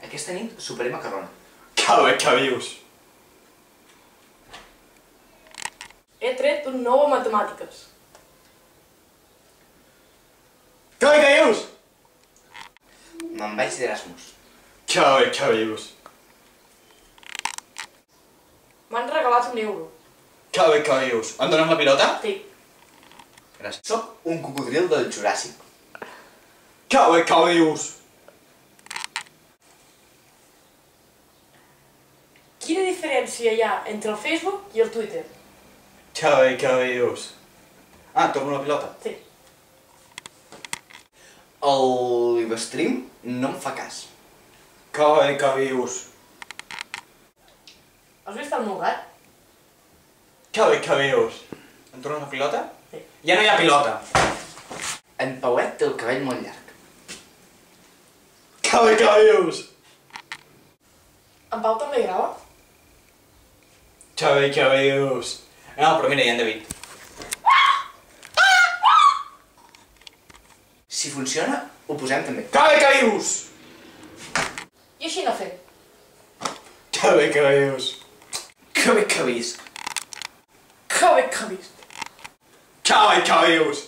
Aquesta nit soparé macarrona. Que bé que vius! He tret un 9 a matemàtiques. Que bé que vius! Me'n vaig d'Erasmus. Que bé que vius! M'han regalat un euro. Que bé que vius! Em dones la pilota? Sí. Gràcies. Soc un cocodril del Juràssic. Que bé que vius! Quina diferència hi ha entre el Facebook i el Twitter? Que bé que vius! Ah, torno la pilota? Sí. El Livestream no em fa cas. Que bé que vius! Has vist el meu gat? Que bé que vius! Em tornes la pilota? Sí. Ja no hi ha pilota! En Pauet té el cabell molt llarg. Que bé que vius! En Pau també grava? Que bé que vius! No, però mira, ja en David. Si funciona, ho posem també. Que bé que vius! I així no fer. Que bé que vius! Que bé que visc. Que bé que visc. Que bé que vius!